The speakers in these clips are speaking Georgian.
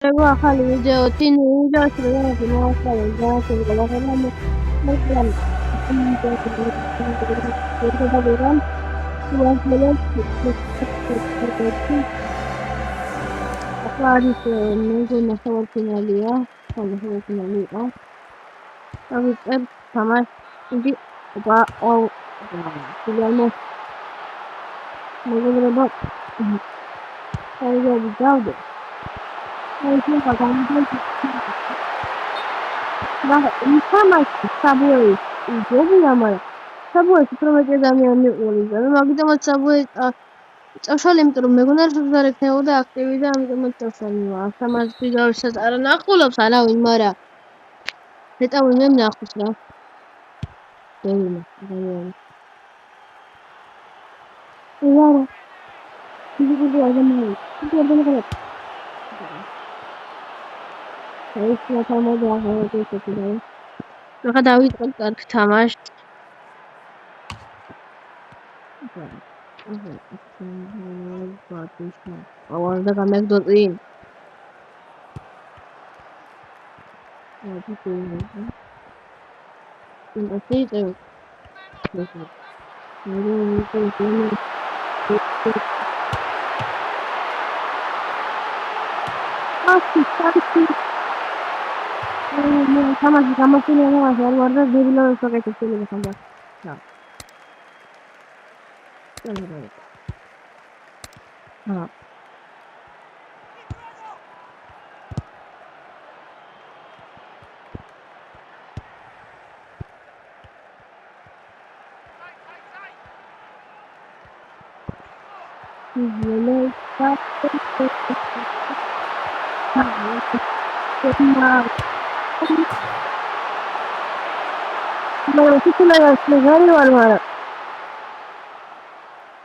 εγώ ახალი ვიდეო თინი ვიდეოში რაღაცა მოასწავლე გააკეთე რაღაცა მაგრამ ახლა არის მეგონა საერთინალია საერთინალი იყო დავიწერ თამაშ იგი ოპა ო სულამო მეგობრებო აიგები გავდე ეს მაგალითად თამაში საბუე იძებია მაგრამ საბუე პრომეტი ადამიანი ყოლიდა და მაგიტომაც საბუე წავშალე იმიტომ რომ მეგონა რომ არ ექნებოდა აქტივი და ამიტომაც წავშალე თამაში ვიდეოსაც არ ნახულობს არავინ მაგრამ ნეტავი მე ნახოს რა დევინა ადამიანი იარა ფიზიკური ადამიანი ფიზიკური ეს თამაში აღარ შეგვიძლია ახლა დავიწყებ კარგ თამაშს ავარ და გამეგდოდი თამაში გამოსულიყო არ ვარ და დებილოს საკეთებული ხანდა.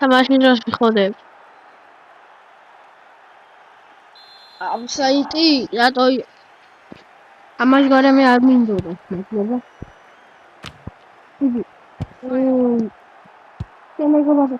თამაში რას მიხოდებ? ამ საიტი რატო ამას გარემე არ მინდოდა, მეგობრებო. მეგობრებო,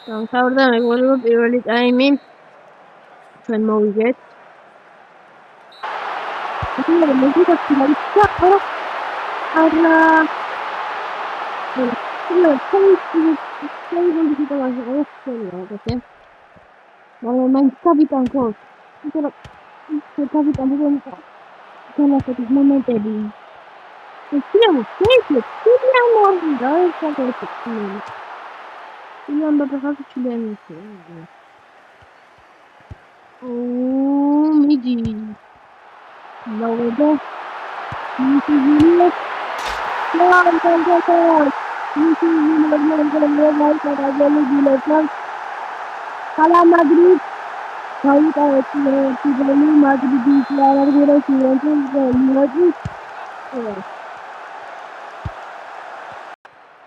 გამსავრდა მეგობრებო პირველი ტაიმი ჩვენ მოვიგეთ. მიდი ნოვებო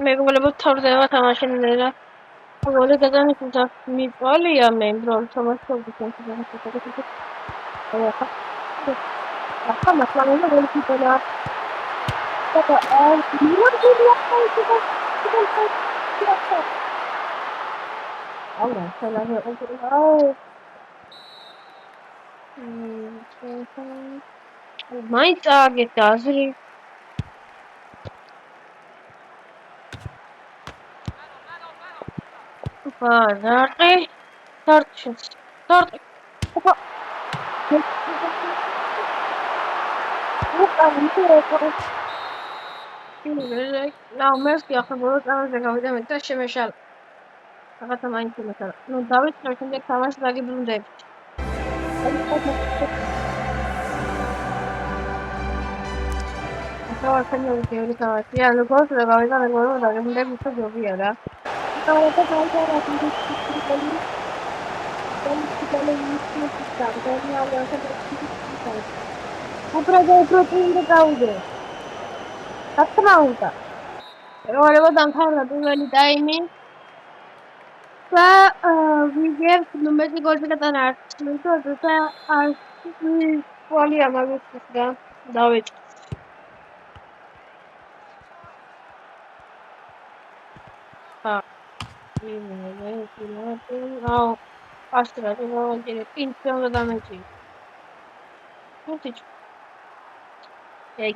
მეგობრებო თავდება თამაშინერა გოლი გადანიხდა მიწვალია მე რომ თამაშობდი ახლა მასალანა გოლი ქიტელა აურა სალამი მაინც აგეთ აზრი Darqi, darqi. Now, mercy, I have brought out the government. Touch him, shall. რაღაცა მაინც იმასა. ნუ დავიწყებ შემდეგ თამაში დაგიბრუნდებით. ახლა ვარქანია გეური თამაში. ანუ გოლს რა გავიდა მე გოლს დაგიბრუნდები ისე ჯობია რა. ახლა რა უფრო წინ დავიდე. რა თქმა უნდა. ეყოლება დამთავრდა პირველი ტაიმი. და ვიგებთ ნუ მეტი გოლი გატანა არც მითო და არც ყოლია მაგისთვის და დავით. აუ ასტრა ტიმონტი პინციონა დამეჭი. ბურთი.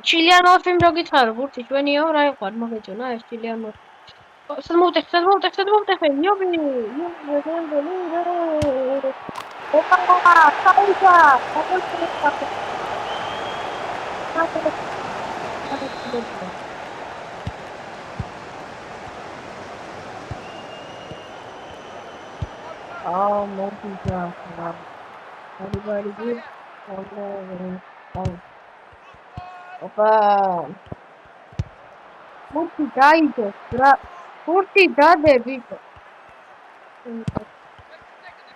ჩილიან მორფიმ რო გითხარო ბურთი ჩვენიო რა იყო მოგეწონა ეს ჩილიან მორფი. სმოუტეხ იობი. ოპა საუზა. მოგიძა. ბარი. ოპა. ბურთი დაიდო რა. ბურთი დადებით.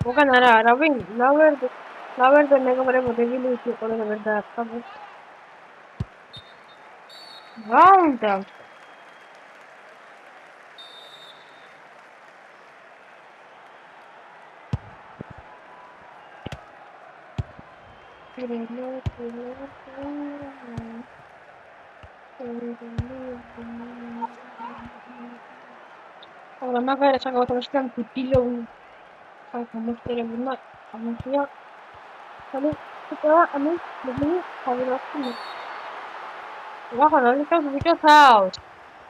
მოგან არავინ ლავერდე მეგობრებო დებილისი ყოლება ვერ დააწყაბო. რაუნდა. Ora magari c'è qualcosa scritto pillo anche mostreremo ammonia però a me devi fare la fine guarda non so video out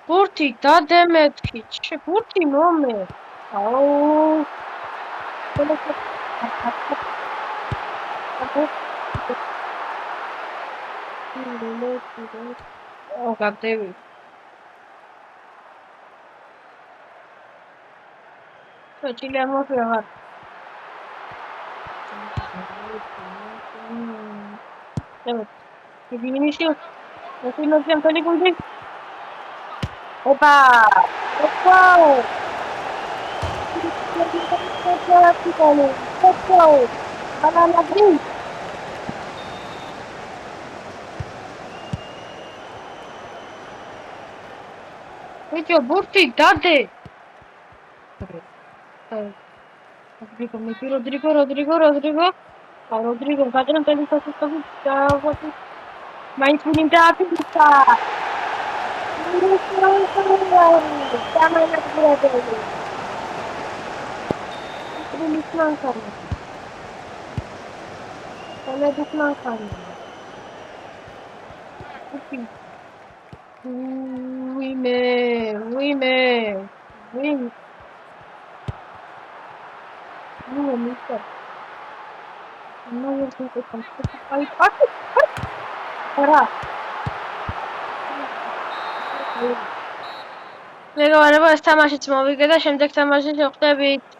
Purti da demetki che purti nome oh oh captevi ci liamo per che diminuisce non siamo quelli così opa wow banana green Vedi, burti date Rodrigo. Rodrigo, facciamo un po' di questo. Ma in finita pizza. Siamo in attesa. Oui, mais. No, mister. No, io sono ora. მეგობრებო, ეს თამაშიც მოვიგე და შემდეგ თამაშში შევხვდებით.